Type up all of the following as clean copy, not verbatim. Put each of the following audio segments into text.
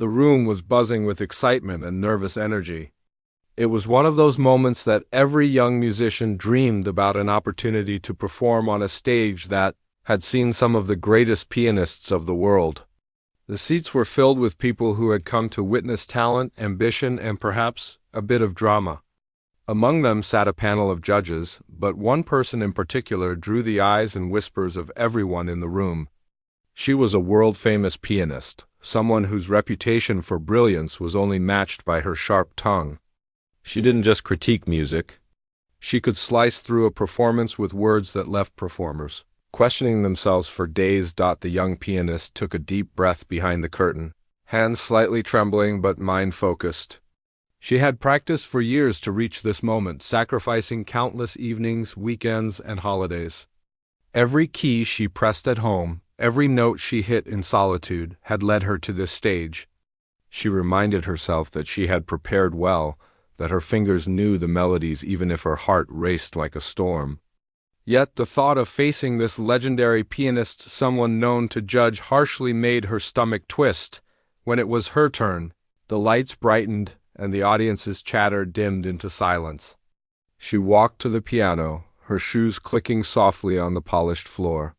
The room was buzzing with excitement and nervous energy. It was one of those moments that every young musician dreamed about, an opportunity to perform on a stage that had seen some of the greatest pianists of the world. The seats were filled with people who had come to witness talent, ambition, and perhaps a bit of drama. Among them sat a panel of judges, but one person in particular drew the eyes and whispers of everyone in the room. She was a world-famous pianist, someone whose reputation for brilliance was only matched by her sharp tongue. She didn't just critique music. She could slice through a performance with words that left performers questioning themselves for days. The young pianist took a deep breath behind the curtain, hands slightly trembling but mind focused. She had practiced for years to reach this moment, sacrificing countless evenings, weekends, and holidays. Every key she pressed at home, every note she hit in solitude, had led her to this stage. She reminded herself that she had prepared well, that her fingers knew the melodies even if her heart raced like a storm. Yet the thought of facing this legendary pianist, someone known to judge harshly, made her stomach twist. When it was her turn, the lights brightened and the audience's chatter dimmed into silence. She walked to the piano, her shoes clicking softly on the polished floor.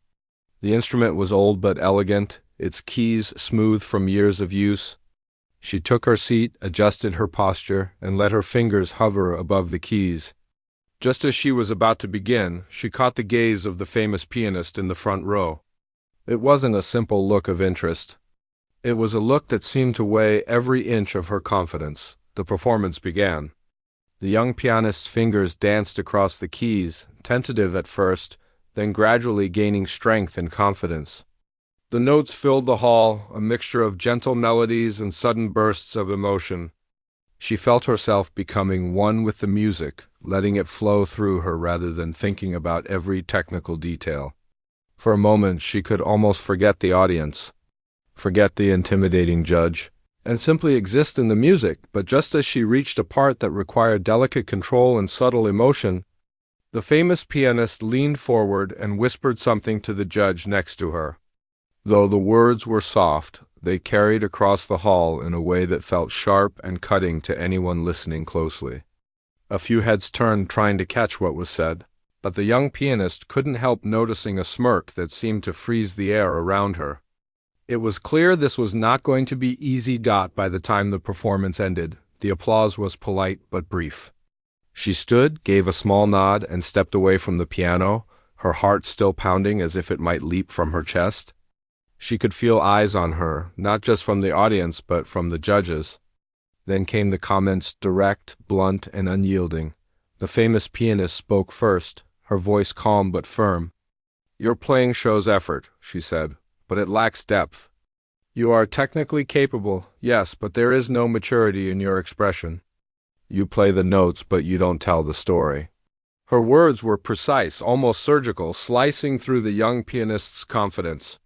The instrument was old but elegant, its keys smooth from years of use. She took her seat, adjusted her posture, and let her fingers hover above the keys. Just as she was about to begin, she caught the gaze of the famous pianist in the front row. It wasn't a simple look of interest. It was a look that seemed to weigh every inch of her confidence. The performance began. The young pianist's fingers danced across the keys, tentative at first, then gradually gaining strength and confidence. The notes filled the hall, a mixture of gentle melodies and sudden bursts of emotion. She felt herself becoming one with the music, letting it flow through her rather than thinking about every technical detail. For a moment, she could almost forget the audience, forget the intimidating judge, and simply exist in the music. But just as she reached a part that required delicate control and subtle emotion, the famous pianist leaned forward and whispered something to the judge next to her. Though the words were soft, they carried across the hall in a way that felt sharp and cutting to anyone listening closely. A few heads turned, trying to catch what was said, but the young pianist couldn't help noticing a smirk that seemed to freeze the air around her. It was clear this was not going to be easy. By the time the performance ended, the applause was polite but brief. She stood, gave a small nod, and stepped away from the piano, her heart still pounding as if it might leap from her chest. She could feel eyes on her, not just from the audience but from the judges. Then came the comments, direct, blunt, and unyielding. The famous pianist spoke first, her voice calm but firm. "Your playing shows effort," she said, "but it lacks depth. You are technically capable, yes, but there is no maturity in your expression. You play the notes, but you don't tell the story." Her words were precise, almost surgical, slicing through the young pianist's confidence.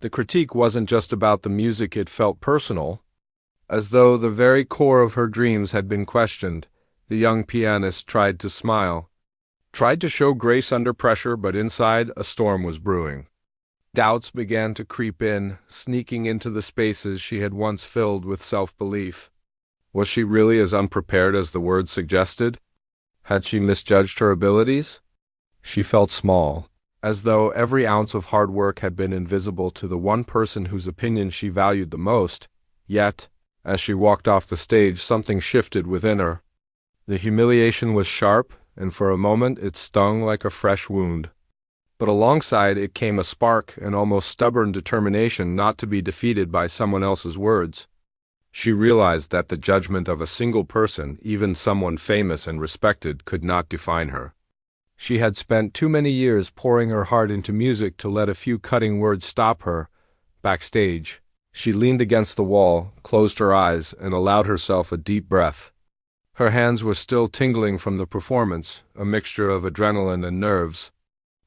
The critique wasn't just about the music, it felt personal. As though the very core of her dreams had been questioned, the young pianist tried to smile, tried to show grace under pressure, but inside a storm was brewing. Doubts began to creep in, sneaking into the spaces she had once filled with self-belief. Was she really as unprepared as the words suggested? Had she misjudged her abilities? She felt small, as though every ounce of hard work had been invisible to the one person whose opinion she valued the most. Yet, as she walked off the stage, something shifted within her. The humiliation was sharp, and for a moment it stung like a fresh wound. But alongside it came a spark, an almost stubborn determination not to be defeated by someone else's words. She realized that the judgment of a single person, even someone famous and respected, could not define her. She had spent too many years pouring her heart into music to let a few cutting words stop her. Backstage, she leaned against the wall, closed her eyes, and allowed herself a deep breath. Her hands were still tingling from the performance, a mixture of adrenaline and nerves.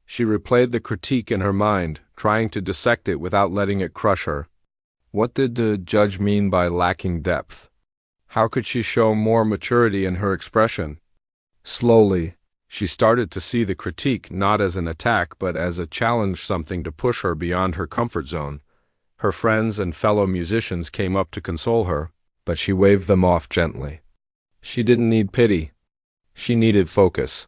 She replayed the critique in her mind, trying to dissect it without letting it crush her. What did the judge mean by lacking depth? How could she show more maturity in her expression? Slowly, she started to see the critique not as an attack but as a challenge, something to push her beyond her comfort zone. Her friends and fellow musicians came up to console her, but she waved them off gently. She didn't need pity. She needed focus.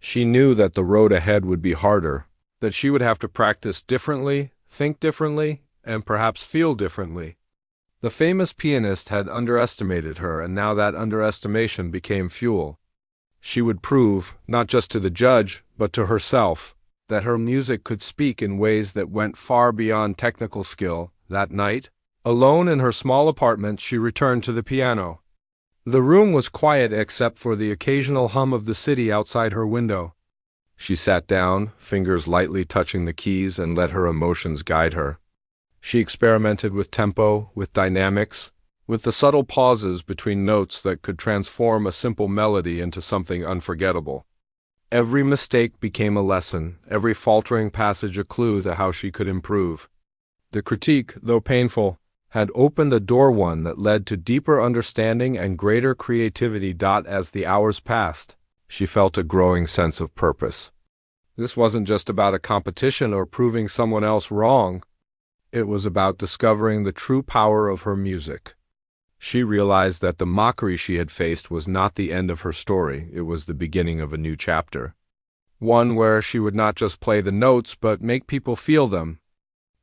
She knew that the road ahead would be harder, that she would have to practice differently, think differently, and perhaps feel differently. The famous pianist had underestimated her, and now that underestimation became fuel. She would prove, not just to the judge, but to herself, that her music could speak in ways that went far beyond technical skill. That night, alone in her small apartment, she returned to the piano. The room was quiet except for the occasional hum of the city outside her window. She sat down, fingers lightly touching the keys, and let her emotions guide her. She experimented with tempo, with dynamics, with the subtle pauses between notes that could transform a simple melody into something unforgettable. Every mistake became a lesson, every faltering passage a clue to how she could improve. The critique, though painful, had opened a door, one that led to deeper understanding and greater creativity. As the hours passed, she felt a growing sense of purpose. This wasn't just about a competition or proving someone else wrong. It was about discovering the true power of her music. She realized that the mockery she had faced was not the end of her story, it was the beginning of a new chapter. One where she would not just play the notes, but make people feel them.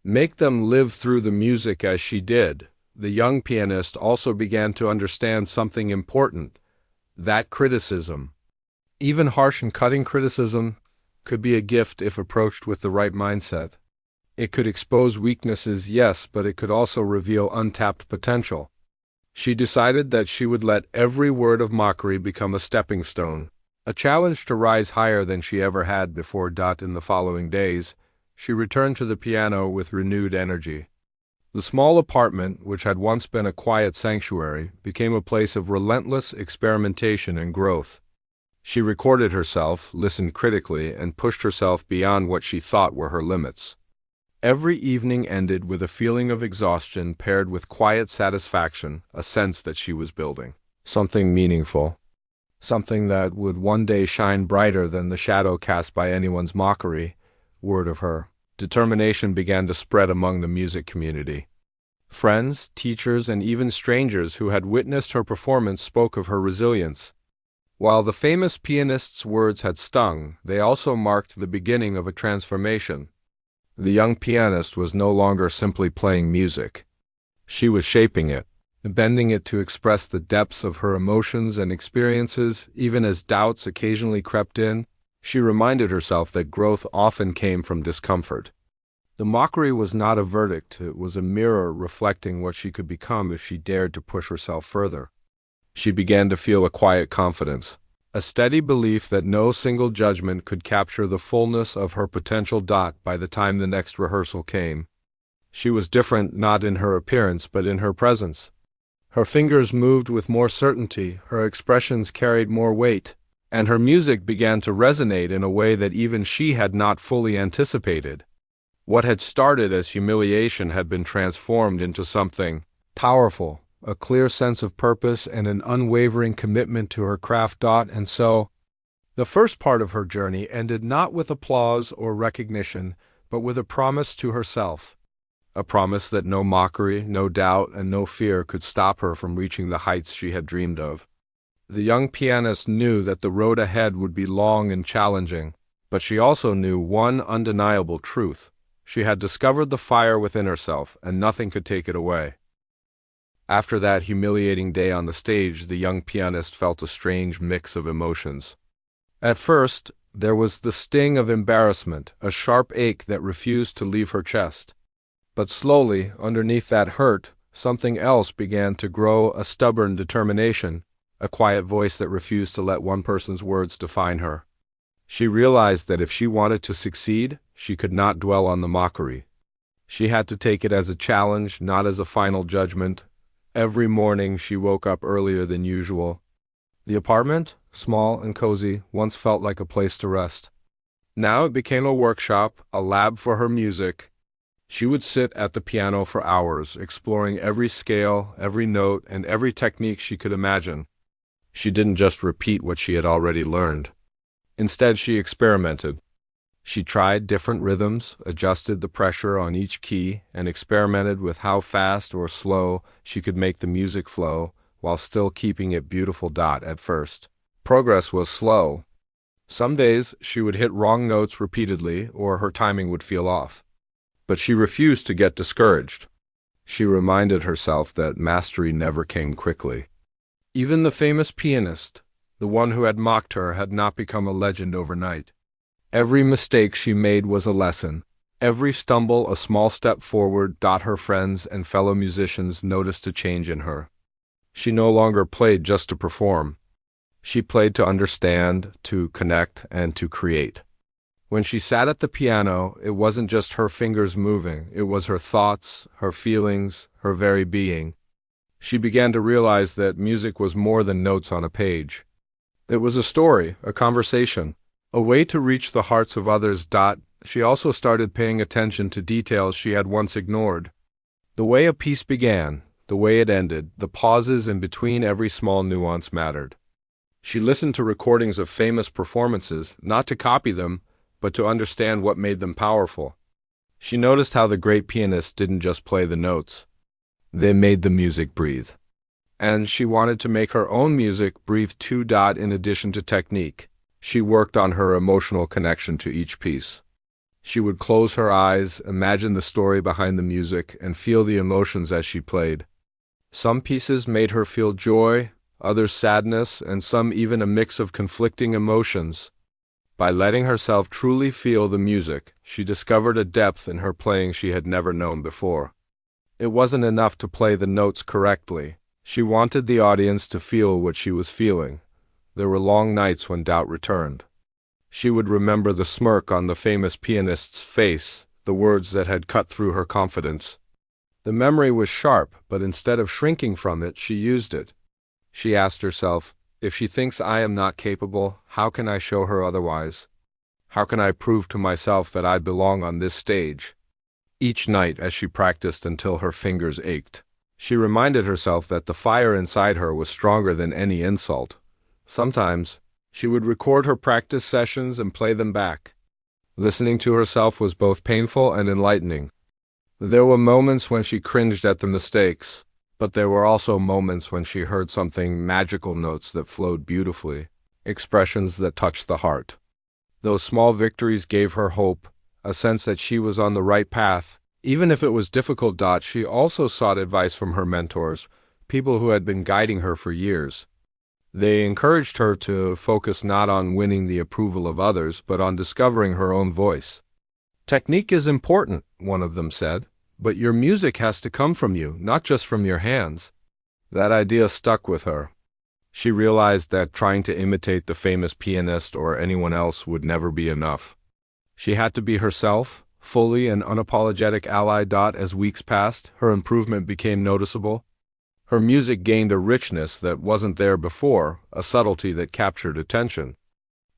Make them live through the music as she did. The young pianist also began to understand something important, that criticism, even harsh and cutting criticism, could be a gift if approached with the right mindset. It could expose weaknesses, yes, but it could also reveal untapped potential. She decided that she would let every word of mockery become a stepping stone, a challenge to rise higher than she ever had before. In the following days, she returned to the piano with renewed energy. The small apartment, which had once been a quiet sanctuary, became a place of relentless experimentation and growth. She recorded herself, listened critically, and pushed herself beyond what she thought were her limits. Every evening ended with a feeling of exhaustion paired with quiet satisfaction, a sense that she was building something meaningful, something that would one day shine brighter than the shadow cast by anyone's mockery. Word of her determination began to spread among the music community. Friends, teachers, and even strangers who had witnessed her performance spoke of her resilience. While the famous pianist's words had stung, they also marked the beginning of a transformation. The young pianist was no longer simply playing music. She was shaping it, bending it to express the depths of her emotions and experiences. Even as doubts occasionally crept in, she reminded herself that growth often came from discomfort. The mockery was not a verdict, it was a mirror reflecting what she could become if she dared to push herself further. She began to feel a quiet confidence, a steady belief that no single judgment could capture the fullness of her potential. By the time the next rehearsal came, she was different not in her appearance but in her presence. Her fingers moved with more certainty, her expressions carried more weight, and her music began to resonate in a way that even she had not fully anticipated. What had started as humiliation had been transformed into something powerful, a clear sense of purpose and an unwavering commitment to her craft. And so, the first part of her journey ended not with applause or recognition, but with a promise to herself. A promise that no mockery, no doubt, and no fear could stop her from reaching the heights she had dreamed of. The young pianist knew that the road ahead would be long and challenging, but she also knew one undeniable truth. She had discovered the fire within herself, and nothing could take it away. After that humiliating day on the stage, the young pianist felt a strange mix of emotions. At first, there was the sting of embarrassment, a sharp ache that refused to leave her chest. But slowly, underneath that hurt, something else began to grow, a stubborn determination, a quiet voice that refused to let one person's words define her. She realized that if she wanted to succeed, she could not dwell on the mockery. She had to take it as a challenge, not as a final judgment. Every morning she woke up earlier than usual. The apartment, small and cozy, once felt like a place to rest. Now it became a workshop, a lab for her music. She would sit at the piano for hours, exploring every scale, every note, and every technique she could imagine. She didn't just repeat what she had already learned. Instead, she experimented. She tried different rhythms, adjusted the pressure on each key, and experimented with how fast or slow she could make the music flow while still keeping it beautiful. At first, progress was slow. Some days she would hit wrong notes repeatedly or her timing would feel off. But she refused to get discouraged. She reminded herself that mastery never came quickly. Even the famous pianist, the one who had mocked her, had not become a legend overnight. Every mistake she made was a lesson. Every stumble a small step forward. Her friends and fellow musicians noticed a change in her. She no longer played just to perform. She played to understand, to connect, and to create. When she sat at the piano, it wasn't just her fingers moving, it was her thoughts, her feelings, her very being. She began to realize that music was more than notes on a page. It was a story, a conversation, a way to reach the hearts of others. She also started paying attention to details she had once ignored. The way a piece began, the way it ended, the pauses in between, every small nuance mattered. She listened to recordings of famous performances, not to copy them, but to understand what made them powerful. She noticed how the great pianists didn't just play the notes. They made the music breathe. And she wanted to make her own music breathe too. In addition to technique, she worked on her emotional connection to each piece. She would close her eyes, imagine the story behind the music, and feel the emotions as she played. Some pieces made her feel joy, others sadness, and some even a mix of conflicting emotions. By letting herself truly feel the music, she discovered a depth in her playing she had never known before. It wasn't enough to play the notes correctly. She wanted the audience to feel what she was feeling. There were long nights when doubt returned. She would remember the smirk on the famous pianist's face, the words that had cut through her confidence. The memory was sharp, but instead of shrinking from it, she used it. She asked herself, if she thinks I am not capable, how can I show her otherwise? How can I prove to myself that I belong on this stage? Each night, as she practiced until her fingers ached, she reminded herself that the fire inside her was stronger than any insult. Sometimes, she would record her practice sessions and play them back. Listening to herself was both painful and enlightening. There were moments when she cringed at the mistakes, but there were also moments when she heard something magical, notes that flowed beautifully, expressions that touched the heart. Those small victories gave her hope, a sense that she was on the right path, even if it was difficult. She also sought advice from her mentors, people who had been guiding her for years. They encouraged her to focus not on winning the approval of others, but on discovering her own voice. Technique is important, one of them said, but your music has to come from you, not just from your hands. That idea stuck with her. She realized that trying to imitate the famous pianist or anyone else would never be enough. She had to be herself, fully and unapologetic ally. As weeks passed, her improvement became noticeable. Her music gained a richness that wasn't there before, a subtlety that captured attention.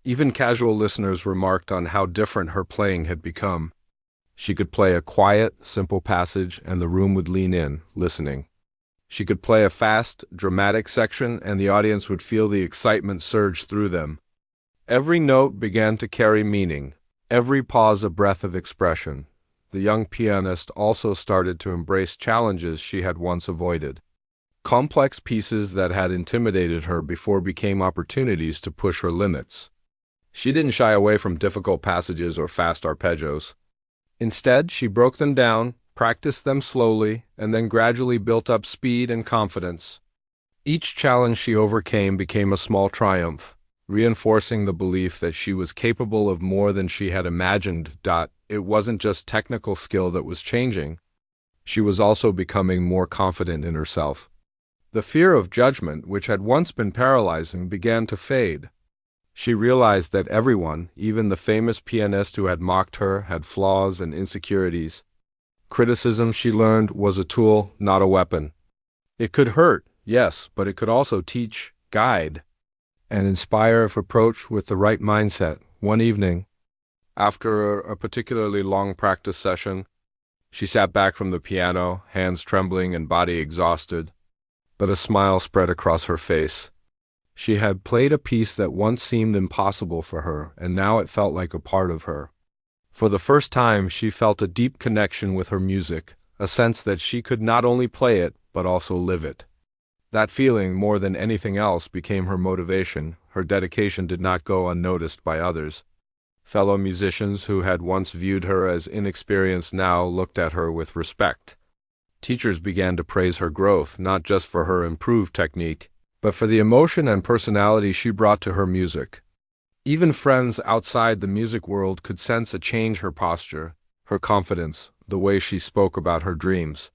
Even casual listeners remarked on how different her playing had become. She could play a quiet, simple passage and the room would lean in, listening. She could play a fast, dramatic section and the audience would feel the excitement surge through them. Every note began to carry meaning, every pause a breath of expression. The young pianist also started to embrace challenges she had once avoided. Complex pieces that had intimidated her before became opportunities to push her limits. She didn't shy away from difficult passages or fast arpeggios. Instead, she broke them down, practiced them slowly, and then gradually built up speed and confidence. Each challenge she overcame became a small triumph, reinforcing the belief that she was capable of more than she had imagined. It wasn't just technical skill that was changing. She was also becoming more confident in herself. The fear of judgment, which had once been paralyzing, began to fade. She realized that everyone, even the famous pianist who had mocked her, had flaws and insecurities. Criticism, she learned, was a tool, not a weapon. It could hurt, yes, but it could also teach, guide, and inspire if approached with the right mindset. One evening, after a particularly long practice session, she sat back from the piano, hands trembling and body exhausted, but a smile spread across her face. She had played a piece that once seemed impossible for her, and now it felt like a part of her. For the first time, she felt a deep connection with her music, a sense that she could not only play it, but also live it. That feeling, more than anything else, became her motivation. Her dedication did not go unnoticed by others. Fellow musicians who had once viewed her as inexperienced now looked at her with respect. Teachers began to praise her growth, not just for her improved technique, but for the emotion and personality she brought to her music. Even friends outside the music world could sense a change: her posture, her confidence, the way she spoke about her dreams.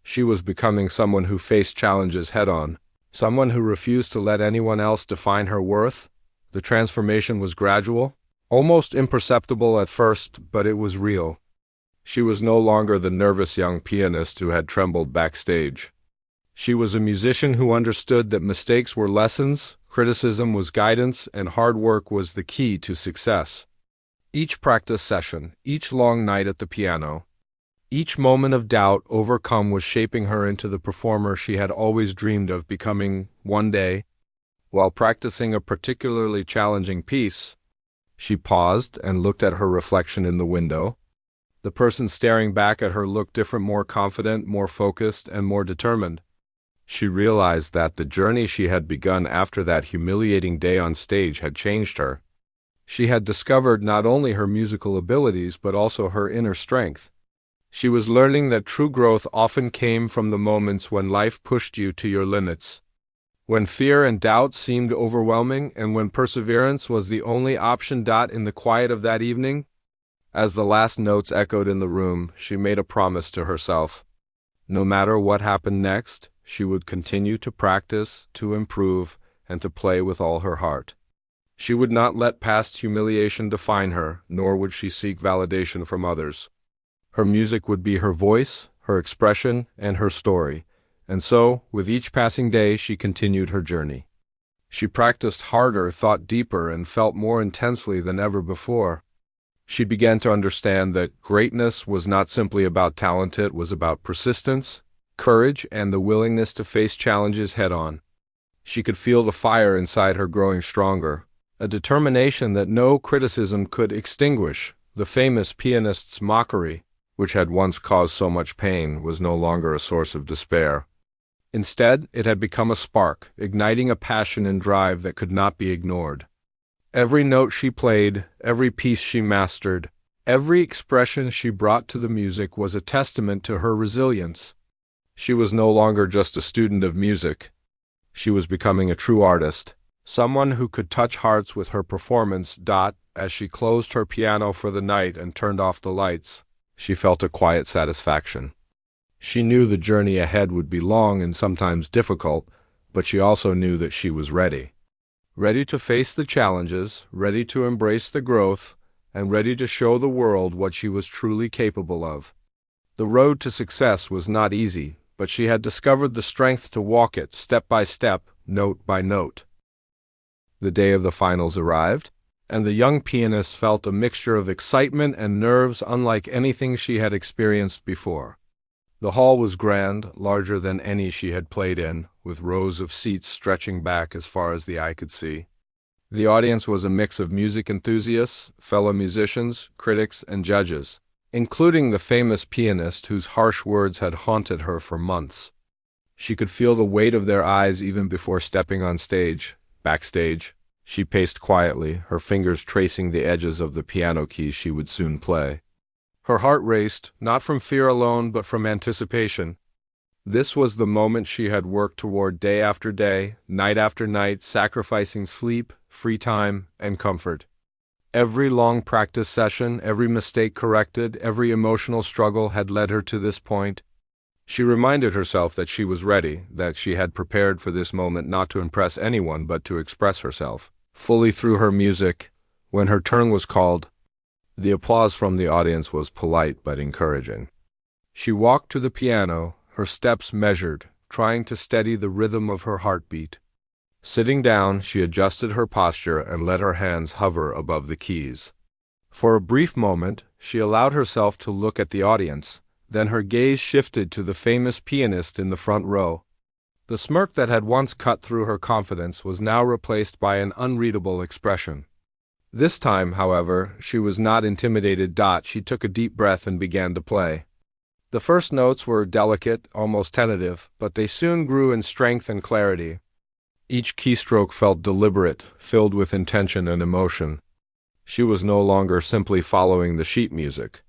She was becoming someone who faced challenges head-on, someone who refused to let anyone else define her worth. The transformation was gradual, almost imperceptible at first, but it was real. She was no longer the nervous young pianist who had trembled backstage. She was a musician who understood that mistakes were lessons, criticism was guidance, and hard work was the key to success. Each practice session, each long night at the piano, each moment of doubt overcome was shaping her into the performer she had always dreamed of becoming one day. While practicing a particularly challenging piece, she paused and looked at her reflection in the window. The person staring back at her looked different, more confident, more focused, and more determined. She realized that the journey she had begun after that humiliating day on stage had changed her. She had discovered not only her musical abilities but also her inner strength. She was learning that true growth often came from the moments when life pushed you to your limits, when fear and doubt seemed overwhelming, and when perseverance was the only option. In the quiet of that evening, as the last notes echoed in the room, she made a promise to herself. No matter what happened next, she would continue to practice, to improve, and to play with all her heart. She would not let past humiliation define her, nor would she seek validation from others. Her music would be her voice, her expression, and her story. And so, with each passing day, she continued her journey. She practiced harder, thought deeper, and felt more intensely than ever before. She began to understand that greatness was not simply about talent, it was about persistence, courage, and the willingness to face challenges head-on. She could feel the fire inside her growing stronger, a determination that no criticism could extinguish. The famous pianist's mockery, which had once caused so much pain, was no longer a source of despair. Instead, it had become a spark, igniting a passion and drive that could not be ignored. Every note she played, every piece she mastered, every expression she brought to the music was a testament to her resilience. She was no longer just a student of music. She was becoming a true artist, someone who could touch hearts with her performance. As she closed her piano for the night and turned off the lights, she felt a quiet satisfaction. She knew the journey ahead would be long and sometimes difficult, but she also knew that she was ready. Ready to face the challenges, ready to embrace the growth, and ready to show the world what she was truly capable of. The road to success was not easy, but she had discovered the strength to walk it step by step, note by note. The day of the finals arrived, and the young pianist felt a mixture of excitement and nerves unlike anything she had experienced before. The hall was grand, larger than any she had played in, with rows of seats stretching back as far as the eye could see. The audience was a mix of music enthusiasts, fellow musicians, critics, and judges, including the famous pianist whose harsh words had haunted her for months. She could feel the weight of their eyes even before stepping on stage. Backstage, she paced quietly, her fingers tracing the edges of the piano keys she would soon play. Her heart raced, not from fear alone, but from anticipation. This was the moment she had worked toward day after day, night after night, sacrificing sleep, free time, and comfort. Every long practice session, every mistake corrected, every emotional struggle had led her to this point. She reminded herself that she was ready, that she had prepared for this moment not to impress anyone but to express herself fully through her music. When her turn was called, the applause from the audience was polite but encouraging. She walked to the piano, her steps measured, trying to steady the rhythm of her heartbeat. Sitting down, she adjusted her posture and let her hands hover above the keys. For a brief moment, she allowed herself to look at the audience. Then her gaze shifted to the famous pianist in the front row. The smirk that had once cut through her confidence was now replaced by an unreadable expression. This time, however, she was not intimidated. She took a deep breath and began to play. The first notes were delicate, almost tentative, but they soon grew in strength and clarity. Each keystroke felt deliberate, filled with intention and emotion. She was no longer simply following the sheet music.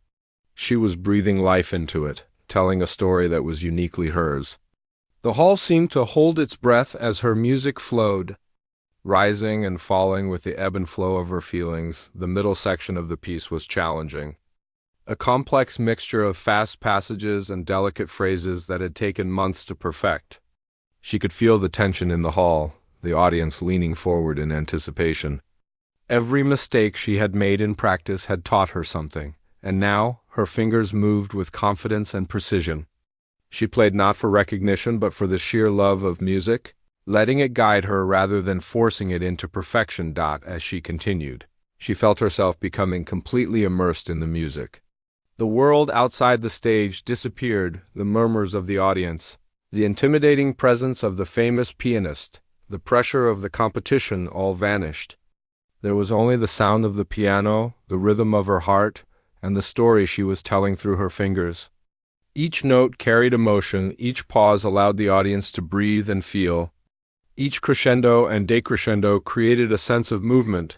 She was breathing life into it, telling a story that was uniquely hers. The hall seemed to hold its breath as her music flowed, rising and falling with the ebb and flow of her feelings. The middle section of the piece was challenging. A complex mixture of fast passages and delicate phrases that had taken months to perfect. She could feel the tension in the hall, the audience leaning forward in anticipation. Every mistake she had made in practice had taught her something, and now her fingers moved with confidence and precision. She played not for recognition but for the sheer love of music, letting it guide her rather than forcing it into perfection. As she continued, she felt herself becoming completely immersed in the music. The world outside the stage disappeared, the murmurs of the audience, the intimidating presence of the famous pianist, the pressure of the competition all vanished. There was only the sound of the piano, the rhythm of her heart, and the story she was telling through her fingers. Each note carried emotion, each pause allowed the audience to breathe and feel. Each crescendo and decrescendo created a sense of movement,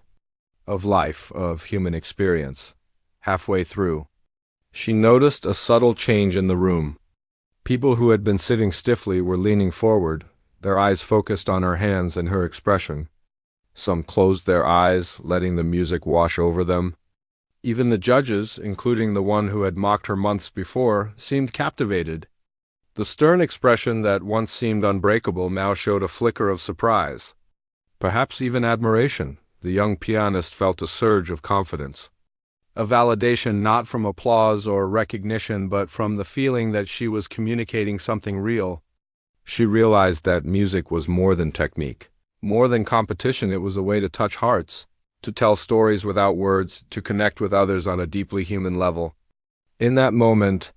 of life, of human experience. Halfway through, she noticed a subtle change in the room. People who had been sitting stiffly were leaning forward, their eyes focused on her hands and her expression. Some closed their eyes, letting the music wash over them. Even the judges, including the one who had mocked her months before, seemed captivated. The stern expression that once seemed unbreakable now showed a flicker of surprise. Perhaps even admiration. The young pianist felt a surge of confidence. A validation not from applause or recognition but from the feeling that she was communicating something real. She realized that music was more than technique, more than competition. It was a way to touch hearts, to tell stories without words, to connect with others on a deeply human level. In that moment,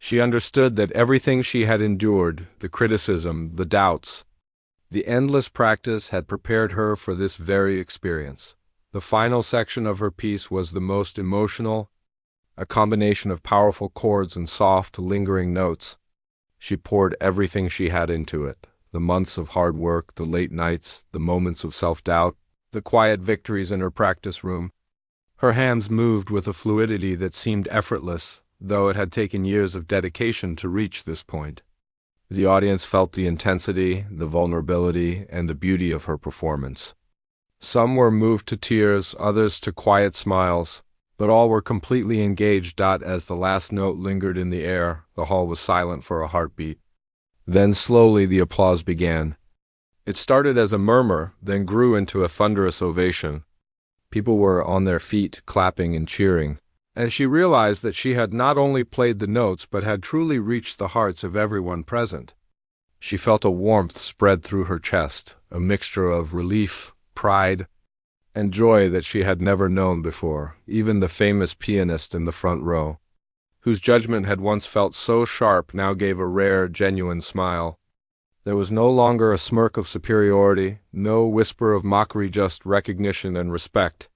she understood that everything she had endured, the criticism, the doubts, the endless practice had prepared her for this very experience. The final section of her piece was the most emotional, a combination of powerful chords and soft, lingering notes. She poured everything she had into it, the months of hard work, the late nights, the moments of self-doubt, the quiet victories in her practice room. Her hands moved with a fluidity that seemed effortless, though it had taken years of dedication to reach this point. The audience felt the intensity, the vulnerability, and the beauty of her performance. Some were moved to tears, others to quiet smiles, but all were completely engaged. As the last note lingered in the air, the hall was silent for a heartbeat. Then slowly the applause began. It started as a murmur, then grew into a thunderous ovation. People were on their feet, clapping and cheering, and she realized that she had not only played the notes but had truly reached the hearts of everyone present. She felt a warmth spread through her chest, a mixture of relief, pride, and joy that she had never known before. Even the famous pianist in the front row, whose judgment had once felt so sharp, now gave a rare, genuine smile. There was no longer a smirk of superiority, no whisper of mockery, just recognition and respect.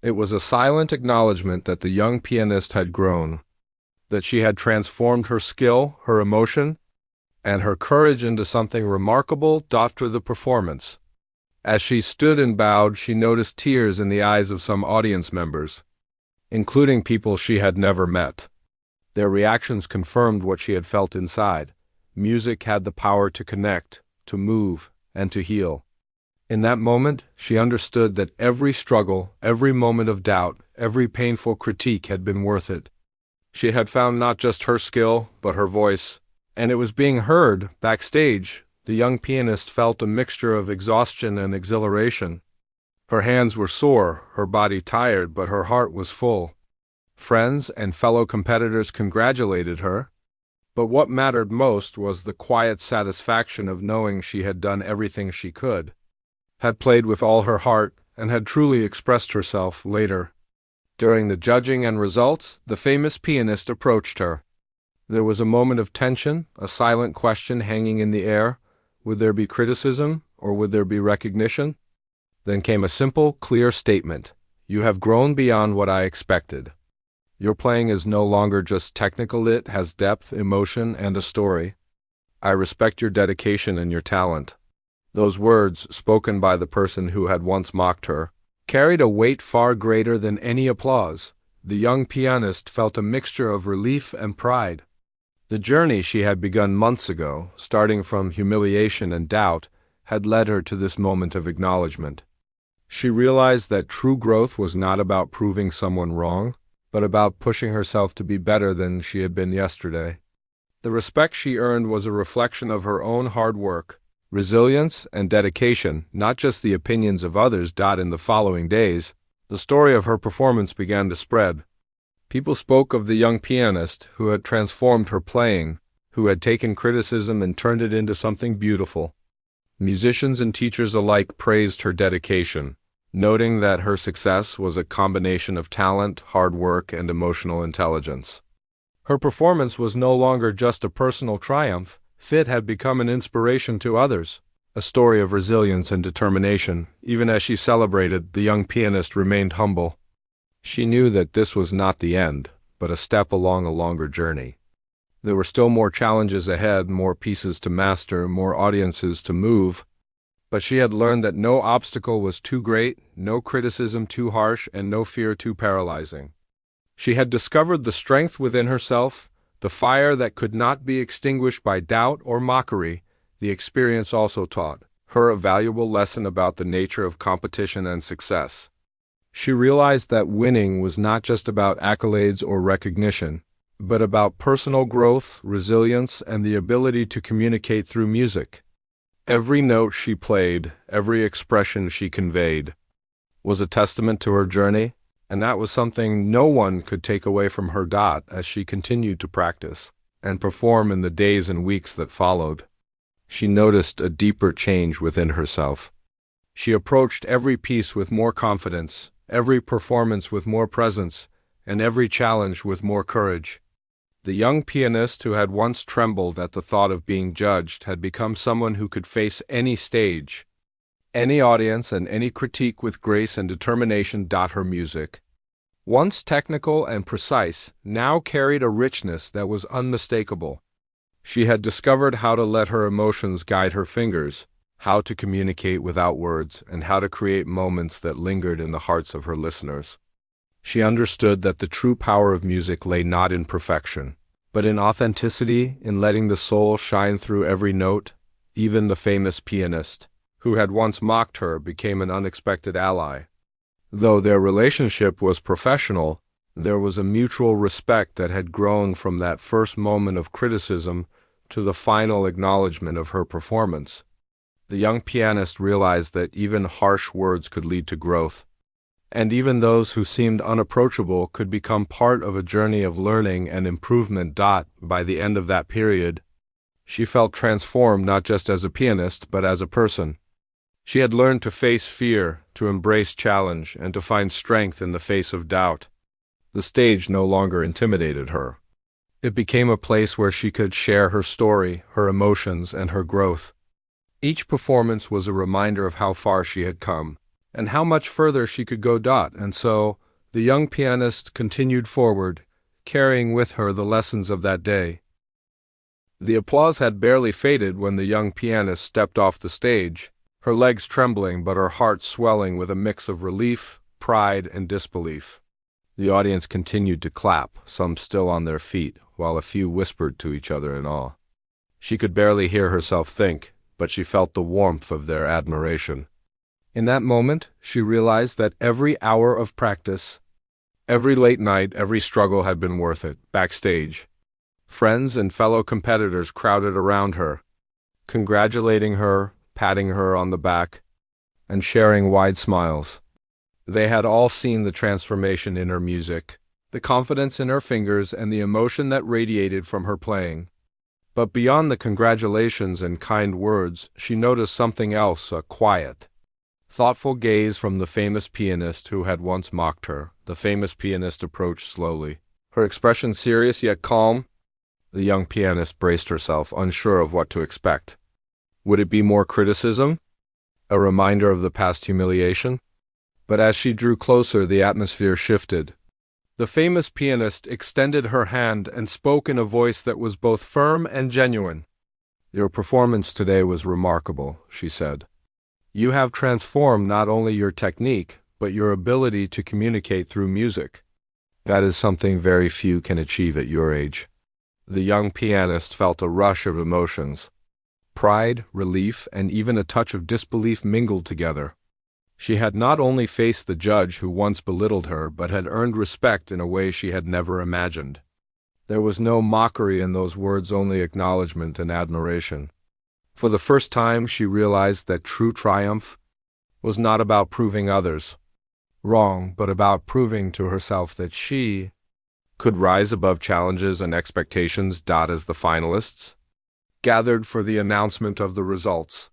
It was a silent acknowledgement that the young pianist had grown, that she had transformed her skill, her emotion, and her courage into something remarkable. After the performance, as she stood and bowed, she noticed tears in the eyes of some audience members, including people she had never met. Their reactions confirmed what she had felt inside. Music had the power to connect, to move, and to heal. In that moment, she understood that every struggle, every moment of doubt, every painful critique had been worth it. She had found not just her skill, but her voice, and it was being heard. Backstage, the young pianist felt a mixture of exhaustion and exhilaration. Her hands were sore, her body tired, but her heart was full. Friends and fellow competitors congratulated her, but what mattered most was the quiet satisfaction of knowing she had done everything she could, had played with all her heart, and had truly expressed herself. Later, during the judging and results, the famous pianist approached her. There was a moment of tension, a silent question hanging in the air. Would there be criticism, or would there be recognition? Then came a simple, clear statement. You have grown beyond what I expected. Your playing is no longer just technical, it has depth, emotion, and a story. I respect your dedication and your talent." Those words, spoken by the person who had once mocked her, carried a weight far greater than any applause. The young pianist felt a mixture of relief and pride. The journey she had begun months ago, starting from humiliation and doubt, had led her to this moment of acknowledgement. She realized that true growth was not about proving someone wrong, but about pushing herself to be better than she had been yesterday. The respect she earned was a reflection of her own hard work, resilience, and dedication, not just the opinions of others. In the following days, the story of her performance began to spread. People spoke of the young pianist who had transformed her playing, who had taken criticism and turned it into something beautiful. Musicians and teachers alike praised her dedication, noting that her success was a combination of talent, hard work, and emotional intelligence. Her performance was no longer just a personal triumph, it had become an inspiration to others, a story of resilience and determination. Even as she celebrated, the young pianist remained humble. She knew that this was not the end, but a step along a longer journey. There were still more challenges ahead, more pieces to master, more audiences to move, but she had learned that no obstacle was too great, no criticism too harsh, and no fear too paralyzing. She had discovered the strength within herself, the fire that could not be extinguished by doubt or mockery. The experience also taught her a valuable lesson about the nature of competition and success. She realized that winning was not just about accolades or recognition, but about personal growth, resilience, and the ability to communicate through music. Every note she played, every expression she conveyed, was a testament to her journey, and that was something no one could take away from her. As she continued to practice and perform in the days and weeks that followed, she noticed a deeper change within herself. She approached every piece with more confidence, every performance with more presence, and every challenge with more courage. The young pianist who had once trembled at the thought of being judged had become someone who could face any stage, any audience, and any critique with grace and determination. Her music, once technical and precise, now carried a richness that was unmistakable. She had discovered how to let her emotions guide her fingers, how to communicate without words, and how to create moments that lingered in the hearts of her listeners. She understood that the true power of music lay not in perfection, but in authenticity, in letting the soul shine through every note. Even the famous pianist, who had once mocked her, became an unexpected ally. Though their relationship was professional, there was a mutual respect that had grown from that first moment of criticism to the final acknowledgement of her performance. The young pianist realized that even harsh words could lead to growth, and even those who seemed unapproachable could become part of a journey of learning and improvement. By the end of that period, she felt transformed not just as a pianist, but as a person. She had learned to face fear, to embrace challenge, and to find strength in the face of doubt. The stage no longer intimidated her. It became a place where she could share her story, her emotions, and her growth. Each performance was a reminder of how far she had come, and how much further she could go. And so, the young pianist continued forward, carrying with her the lessons of that day. The applause had barely faded when the young pianist stepped off the stage, her legs trembling but her heart swelling with a mix of relief, pride, and disbelief. The audience continued to clap, some still on their feet, while a few whispered to each other in awe. She could barely hear herself think, but she felt the warmth of their admiration. In that moment, she realized that every hour of practice, every late night, every struggle had been worth it. Backstage, friends and fellow competitors crowded around her, congratulating her, patting her on the back, and sharing wide smiles. They had all seen the transformation in her music, the confidence in her fingers, and the emotion that radiated from her playing. But beyond the congratulations and kind words, she noticed something else, a quiet, thoughtful gaze from the famous pianist who had once mocked her. The famous pianist approached slowly, her expression serious yet calm. The young pianist braced herself, unsure of what to expect. Would it be more criticism? A reminder of the past humiliation? But as she drew closer, the atmosphere shifted. The famous pianist extended her hand and spoke in a voice that was both firm and genuine. "Your performance today was remarkable," she said. "You have transformed not only your technique, but your ability to communicate through music. That is something very few can achieve at your age." The young pianist felt a rush of emotions. Pride, relief, and even a touch of disbelief mingled together. She had not only faced the judge who once belittled her, but had earned respect in a way she had never imagined. There was no mockery in those words, only acknowledgement and admiration. For the first time, she realized that true triumph was not about proving others wrong, but about proving to herself that she could rise above challenges and expectations. As the finalists gathered for the announcement of the results,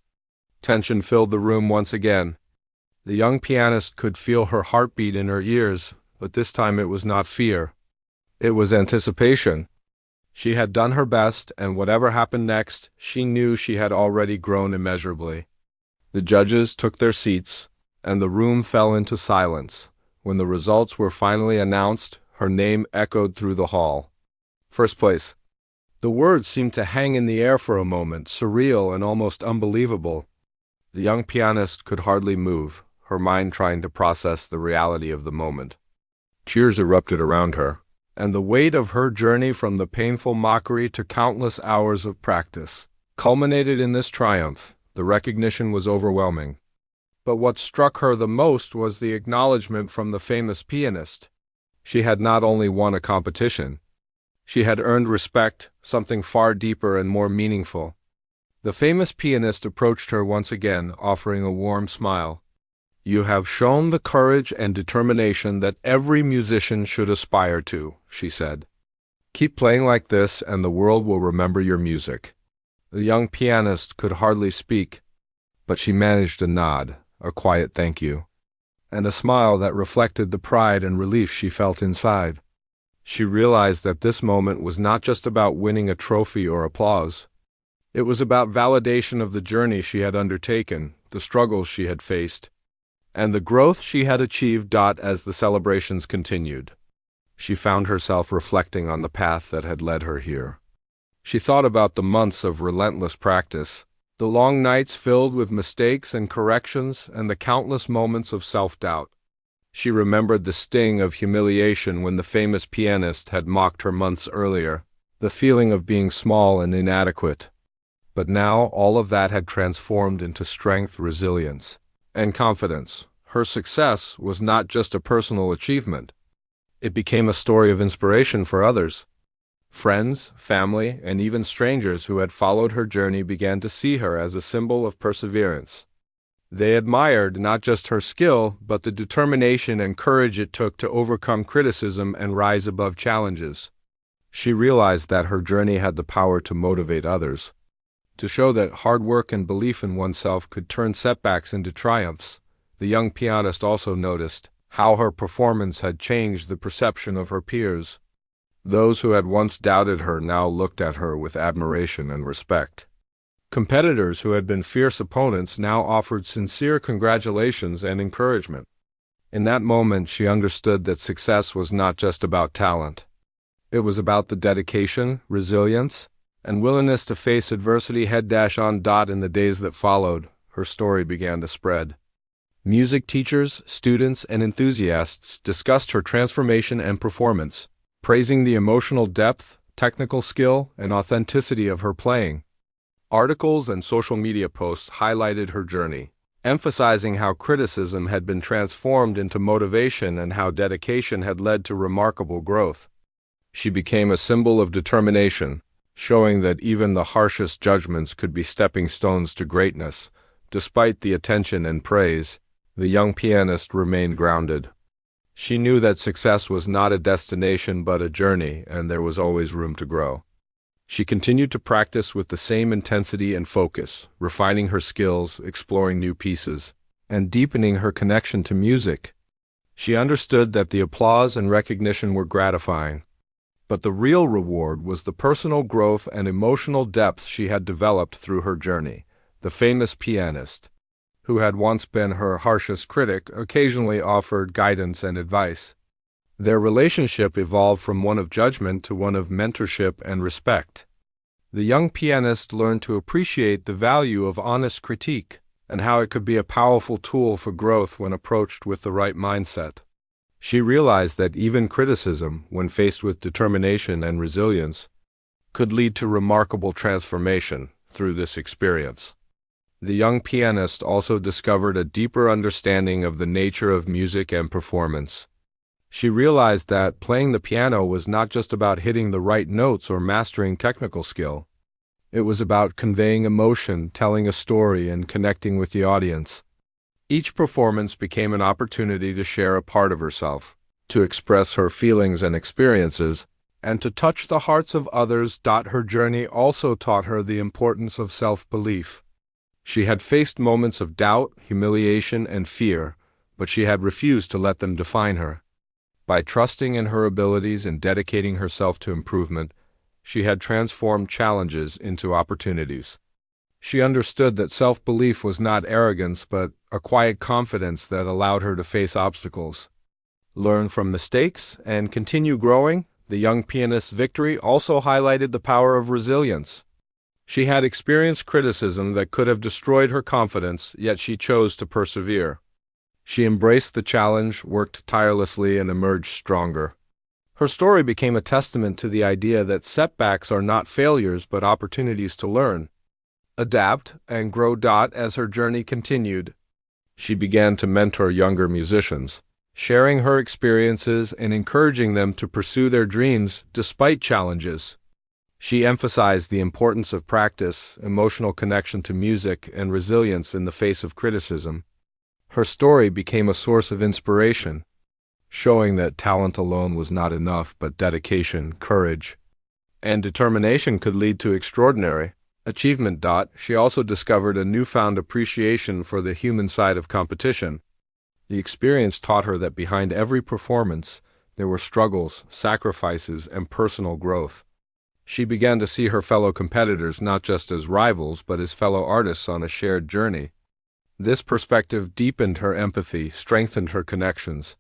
tension filled the room once again. The young pianist could feel her heartbeat in her ears, but this time it was not fear. It was anticipation. She had done her best, and whatever happened next, she knew she had already grown immeasurably. The judges took their seats, and the room fell into silence. When the results were finally announced, her name echoed through the hall. First place. The words seemed to hang in the air for a moment, surreal and almost unbelievable. The young pianist could hardly move, her mind trying to process the reality of the moment. Cheers erupted around her, and the weight of her journey from the painful mockery to countless hours of practice culminated in this triumph. The recognition was overwhelming. But what struck her the most was the acknowledgement from the famous pianist. She had not only won a competition, she had earned respect, something far deeper and more meaningful. The famous pianist approached her once again, offering a warm smile. "You have shown the courage and determination that every musician should aspire to," she said. "Keep playing like this, and the world will remember your music." The young pianist could hardly speak, but she managed a nod, a quiet thank you, and a smile that reflected the pride and relief she felt inside. She realized that this moment was not just about winning a trophy or applause. It was about validation of the journey she had undertaken, the struggles she had faced, and the growth she had achieved. As the celebrations continued, she found herself reflecting on the path that had led her here. She thought about the months of relentless practice, the long nights filled with mistakes and corrections, and the countless moments of self-doubt. She remembered the sting of humiliation when the famous pianist had mocked her months earlier, the feeling of being small and inadequate. But now all of that had transformed into strength, resilience, and confidence. Her success was not just a personal achievement. It became a story of inspiration for others. Friends, family, and even strangers who had followed her journey began to see her as a symbol of perseverance. They admired not just her skill, but the determination and courage it took to overcome criticism and rise above challenges. She realized that her journey had the power to motivate others, to show that hard work and belief in oneself could turn setbacks into triumphs. The young pianist also noticed how her performance had changed the perception of her peers. Those who had once doubted her now looked at her with admiration and respect. Competitors who had been fierce opponents now offered sincere congratulations and encouragement. In that moment, she understood that success was not just about talent. It was about the dedication, resilience, and willingness to face adversity head-on. In the days that followed, her story began to spread. Music teachers, students, and enthusiasts discussed her transformation and performance, praising the emotional depth, technical skill, and authenticity of her playing. Articles and social media posts highlighted her journey, emphasizing how criticism had been transformed into motivation and how dedication had led to remarkable growth. She became a symbol of determination, showing that even the harshest judgments could be stepping stones to greatness. Despite the attention and praise, the young pianist remained grounded. She knew that success was not a destination but a journey, and there was always room to grow. She continued to practice with the same intensity and focus, refining her skills, exploring new pieces, and deepening her connection to music. She understood that the applause and recognition were gratifying, but the real reward was the personal growth and emotional depth she had developed through her journey. The famous pianist who had once been her harshest critic, occasionally offered guidance and advice. Their relationship evolved from one of judgment to one of mentorship and respect. The young pianist learned to appreciate the value of honest critique and how it could be a powerful tool for growth when approached with the right mindset. She realized that even criticism, when faced with determination and resilience, could lead to remarkable transformation through this experience. The young pianist also discovered a deeper understanding of the nature of music and performance. She realized that playing the piano was not just about hitting the right notes or mastering technical skill. It was about conveying emotion, telling a story, and connecting with the audience. Each performance became an opportunity to share a part of herself, to express her feelings and experiences, and to touch the hearts of others. Her journey also taught her the importance of self-belief. She had faced moments of doubt, humiliation, and fear, but she had refused to let them define her. By trusting in her abilities and dedicating herself to improvement, she had transformed challenges into opportunities. She understood that self-belief was not arrogance, but a quiet confidence that allowed her to face obstacles, learn from mistakes, and continue growing. The young pianist's victory also highlighted the power of resilience. She had experienced criticism that could have destroyed her confidence, yet she chose to persevere. She embraced the challenge, worked tirelessly, and emerged stronger. Her story became a testament to the idea that setbacks are not failures but opportunities to learn, adapt, and grow. As her journey continued, she began to mentor younger musicians, sharing her experiences and encouraging them to pursue their dreams despite challenges. She emphasized the importance of practice, emotional connection to music, and resilience in the face of criticism. Her story became a source of inspiration, showing that talent alone was not enough, but dedication, courage, and determination could lead to extraordinary achievement. She also discovered a newfound appreciation for the human side of competition. The experience taught her that behind every performance, there were struggles, sacrifices, and personal growth. She began to see her fellow competitors not just as rivals, but as fellow artists on a shared journey. This perspective deepened her empathy, strengthened her connections,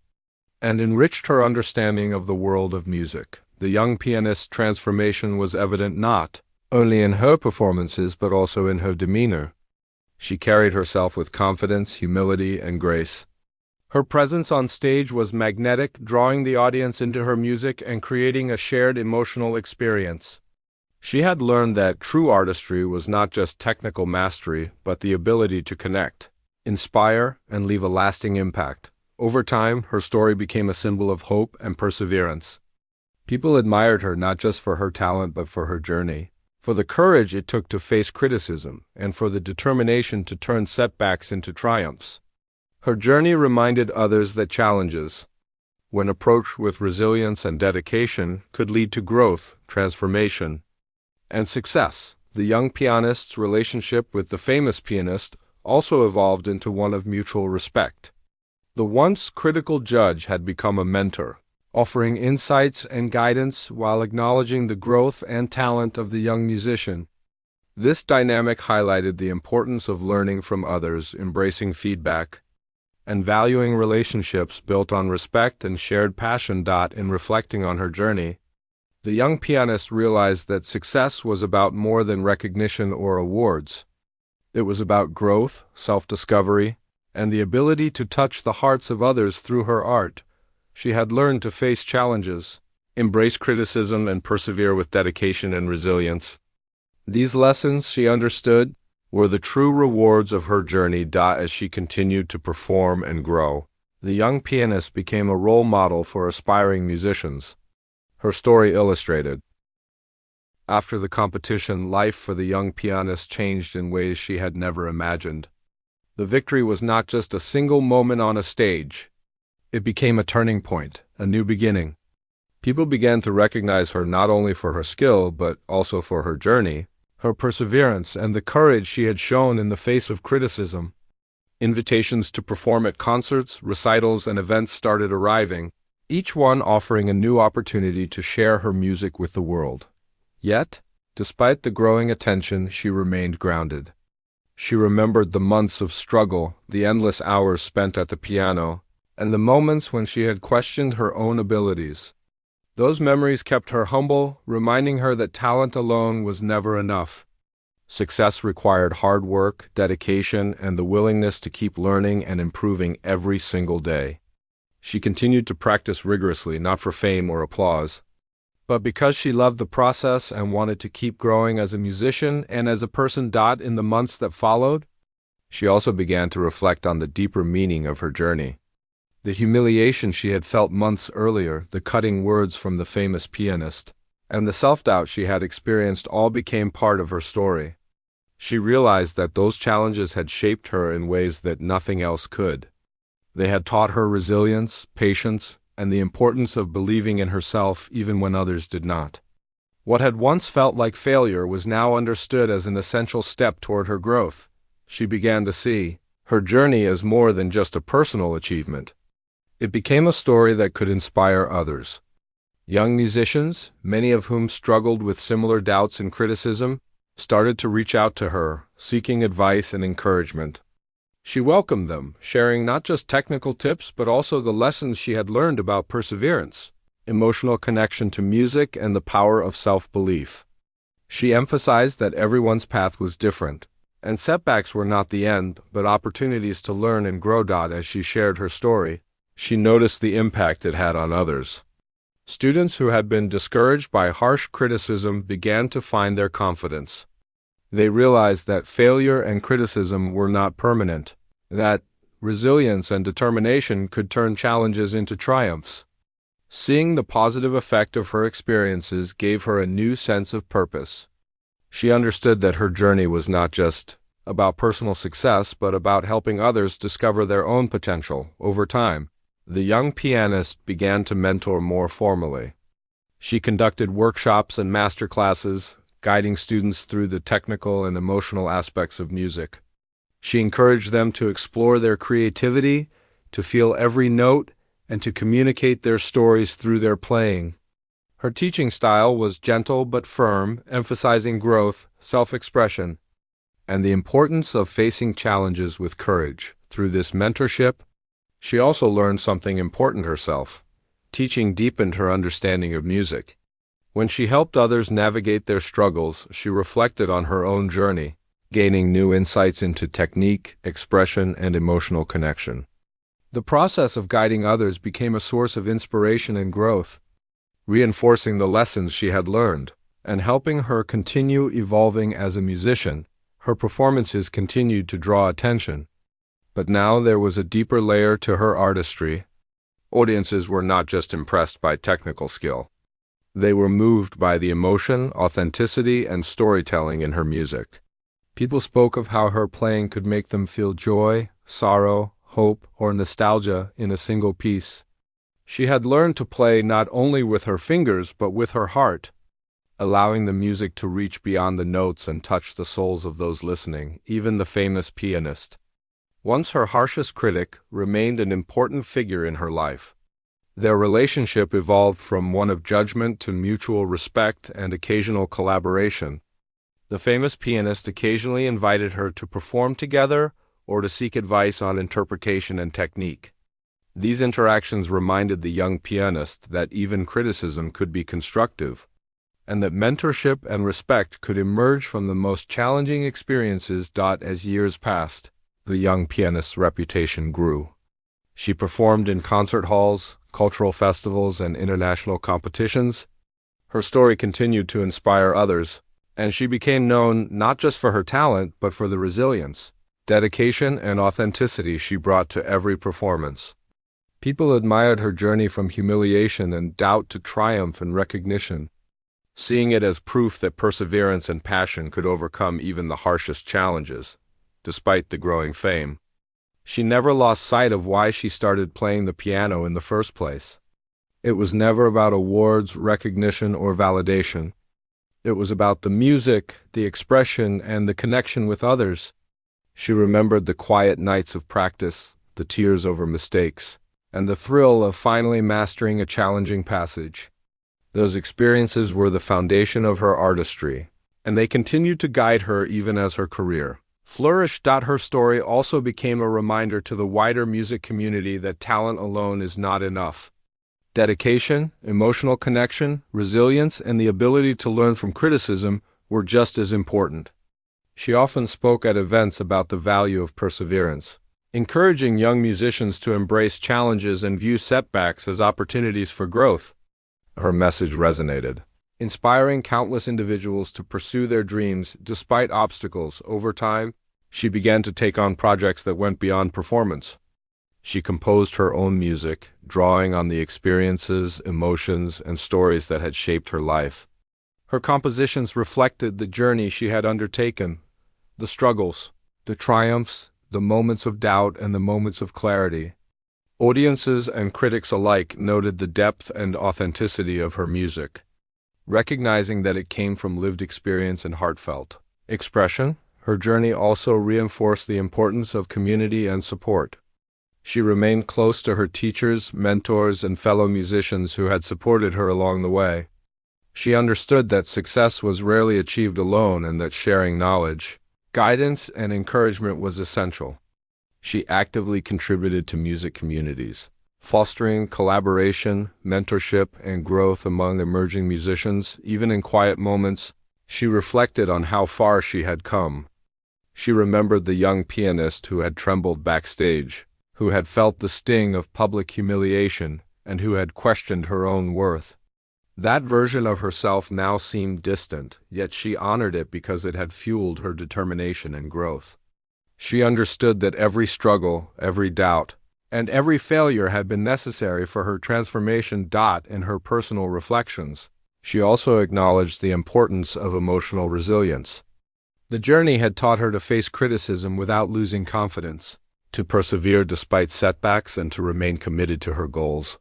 and enriched her understanding of the world of music. The young pianist's transformation was evident not only in her performances, but also in her demeanor. She carried herself with confidence, humility, and grace. Her presence on stage was magnetic, drawing the audience into her music and creating a shared emotional experience. She had learned that true artistry was not just technical mastery, but the ability to connect, inspire, and leave a lasting impact. Over time, her story became a symbol of hope and perseverance. People admired her not just for her talent, but for her journey, for the courage it took to face criticism, and for the determination to turn setbacks into triumphs. Her journey reminded others that challenges, when approached with resilience and dedication, could lead to growth, transformation, and success. The young pianist's relationship with the famous pianist also evolved into one of mutual respect. The once critical judge had become a mentor, offering insights and guidance while acknowledging the growth and talent of the young musician. This dynamic highlighted the importance of learning from others, embracing feedback, and valuing relationships built on respect and shared passion. In reflecting on her journey, the young pianist realized that success was about more than recognition or awards. It was about growth, self-discovery, and the ability to touch the hearts of others through her art. She had learned to face challenges, embrace criticism, and persevere with dedication and resilience. These lessons, she understood, were the true rewards of her journey. As she continued to perform and grow, the young pianist became a role model for aspiring musicians. Her story illustrated. After the competition, life for the young pianist changed in ways she had never imagined. The victory was not just a single moment on a stage. It became a turning point, a new beginning. People began to recognize her not only for her skill, but also for her journey, her perseverance, and the courage she had shown in the face of criticism. Invitations to perform at concerts, recitals, and events started arriving, each one offering a new opportunity to share her music with the world. Yet, despite the growing attention, she remained grounded. She remembered the months of struggle, the endless hours spent at the piano, and the moments when she had questioned her own abilities. Those memories kept her humble, reminding her that talent alone was never enough. Success required hard work, dedication, and the willingness to keep learning and improving every single day. She continued to practice rigorously, not for fame or applause, but because she loved the process and wanted to keep growing as a musician and as a person. In the months that followed, she also began to reflect on the deeper meaning of her journey. The humiliation she had felt months earlier, the cutting words from the famous pianist, and the self-doubt she had experienced all became part of her story. She realized that those challenges had shaped her in ways that nothing else could. They had taught her resilience, patience, and the importance of believing in herself even when others did not. What had once felt like failure was now understood as an essential step toward her growth. She began to see her journey as more than just a personal achievement. It became a story that could inspire others. Young musicians, many of whom struggled with similar doubts and criticism, started to reach out to her, seeking advice and encouragement. She welcomed them, sharing not just technical tips but also the lessons she had learned about perseverance, emotional connection to music, and the power of self-belief. She emphasized that everyone's path was different, and setbacks were not the end, but opportunities to learn and grow. As she shared her story, she noticed the impact it had on others. Students who had been discouraged by harsh criticism began to find their confidence. They realized that failure and criticism were not permanent, that resilience and determination could turn challenges into triumphs. Seeing the positive effect of her experiences gave her a new sense of purpose. She understood that her journey was not just about personal success, but about helping others discover their own potential. Over time, the young pianist began to mentor more formally. She conducted workshops and master classes, guiding students through the technical and emotional aspects of music. She encouraged them to explore their creativity, to feel every note, and to communicate their stories through their playing. Her teaching style was gentle but firm, emphasizing growth, self-expression, and the importance of facing challenges with courage. Through this mentorship, she also learned something important herself. Teaching deepened her understanding of music. When she helped others navigate their struggles, she reflected on her own journey, gaining new insights into technique, expression, and emotional connection. The process of guiding others became a source of inspiration and growth, reinforcing the lessons she had learned, and helping her continue evolving as a musician. Her performances continued to draw attention, but now there was a deeper layer to her artistry. Audiences were not just impressed by technical skill. They were moved by the emotion, authenticity, and storytelling in her music. People spoke of how her playing could make them feel joy, sorrow, hope, or nostalgia in a single piece. She had learned to play not only with her fingers but with her heart, allowing the music to reach beyond the notes and touch the souls of those listening. Even the famous pianist, once her harshest critic, remained an important figure in her life. Their relationship evolved from one of judgment to mutual respect and occasional collaboration. The famous pianist occasionally invited her to perform together or to seek advice on interpretation and technique. These interactions reminded the young pianist that even criticism could be constructive, and that mentorship and respect could emerge from the most challenging experiences. As years passed, the young pianist's reputation grew. She performed in concert halls, cultural festivals, and international competitions. Her story continued to inspire others, and she became known not just for her talent but for the resilience, dedication, and authenticity she brought to every performance. People admired her journey from humiliation and doubt to triumph and recognition, seeing it as proof that perseverance and passion could overcome even the harshest challenges. Despite the growing fame, she never lost sight of why she started playing the piano in the first place. It was never about awards, recognition, or validation. It was about the music, the expression, and the connection with others. She remembered the quiet nights of practice, the tears over mistakes, and the thrill of finally mastering a challenging passage. Those experiences were the foundation of her artistry, and they continued to guide her even as her career Flourish. Her story also became a reminder to the wider music community that talent alone is not enough. Dedication, emotional connection, resilience, and the ability to learn from criticism were just as important. She often spoke at events about the value of perseverance, encouraging young musicians to embrace challenges and view setbacks as opportunities for growth. Her message resonated, inspiring countless individuals to pursue their dreams despite obstacles. Over time, she began to take on projects that went beyond performance. She composed her own music, drawing on the experiences, emotions, and stories that had shaped her life. Her compositions reflected the journey she had undertaken, the struggles, the triumphs, the moments of doubt, and the moments of clarity. Audiences and critics alike noted the depth and authenticity of her music, recognizing that it came from lived experience and heartfelt expression. Her journey also reinforced the importance of community and support. She remained close to her teachers, mentors, and fellow musicians who had supported her along the way. She understood that success was rarely achieved alone and that sharing knowledge, guidance, and encouragement was essential. She actively contributed to music communities, fostering collaboration, mentorship, and growth among emerging musicians. Even in quiet moments, she reflected on how far she had come. She remembered the young pianist who had trembled backstage, who had felt the sting of public humiliation, and who had questioned her own worth. That version of herself now seemed distant, yet she honored it because it had fueled her determination and growth. She understood that every struggle, every doubt, and every failure had been necessary for her transformation. In her personal reflections, she also acknowledged the importance of emotional resilience. The journey had taught her to face criticism without losing confidence, to persevere despite setbacks, and to remain committed to her goals.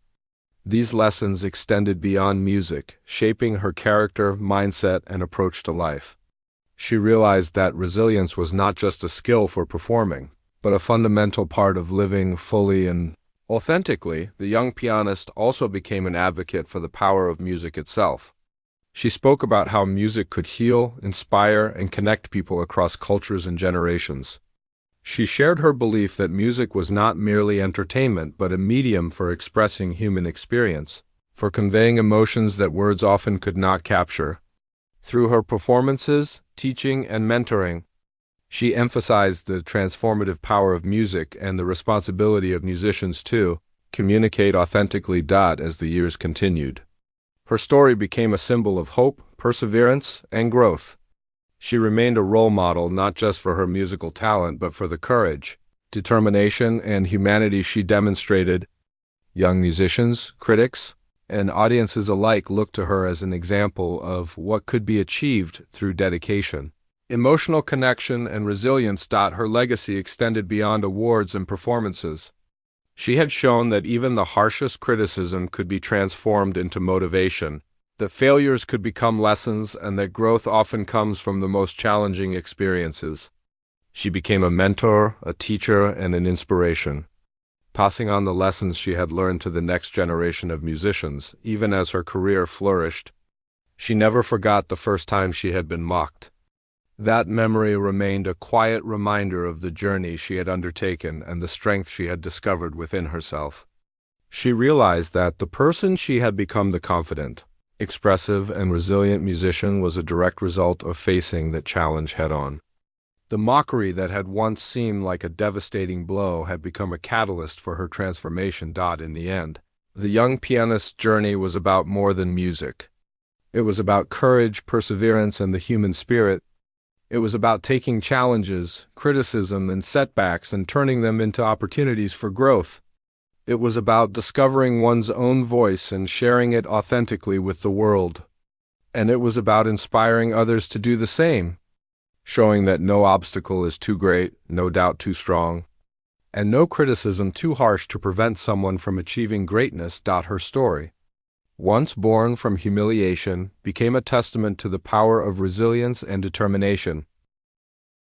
These lessons extended beyond music, shaping her character, mindset, and approach to life. She realized that resilience was not just a skill for performing, but a fundamental part of living fully and authentically. The young pianist also became an advocate for the power of music itself. She spoke about how music could heal, inspire, and connect people across cultures and generations. She shared her belief that music was not merely entertainment but a medium for expressing human experience, for conveying emotions that words often could not capture. Through her performances, teaching, and mentoring, she emphasized the transformative power of music and the responsibility of musicians to communicate authentically. As the years continued, her story became a symbol of hope, perseverance, and growth. She remained a role model not just for her musical talent but for the courage, determination, and humanity she demonstrated. Young musicians, critics, and audiences alike looked to her as an example of what could be achieved through dedication, emotional connection, and resilience. Her legacy extended beyond awards and performances. She had shown that even the harshest criticism could be transformed into motivation, that failures could become lessons, and that growth often comes from the most challenging experiences. She became a mentor, a teacher, and an inspiration, passing on the lessons she had learned to the next generation of musicians. Even as her career flourished, she never forgot the first time she had been mocked. That memory remained a quiet reminder of the journey she had undertaken and the strength she had discovered within herself. She realized that the person she had become, the confident, expressive, and resilient musician, was a direct result of facing that challenge head-on. The mockery that had once seemed like a devastating blow had become a catalyst for her transformation. In the end, the young pianist's journey was about more than music. It was about courage, perseverance, and the human spirit. It was about taking challenges, criticism, and setbacks and turning them into opportunities for growth. It was about discovering one's own voice and sharing it authentically with the world. And it was about inspiring others to do the same, showing that no obstacle is too great, no doubt too strong, and no criticism too harsh to prevent someone from achieving greatness. Her story, once born from humiliation, became a testament to the power of resilience and determination.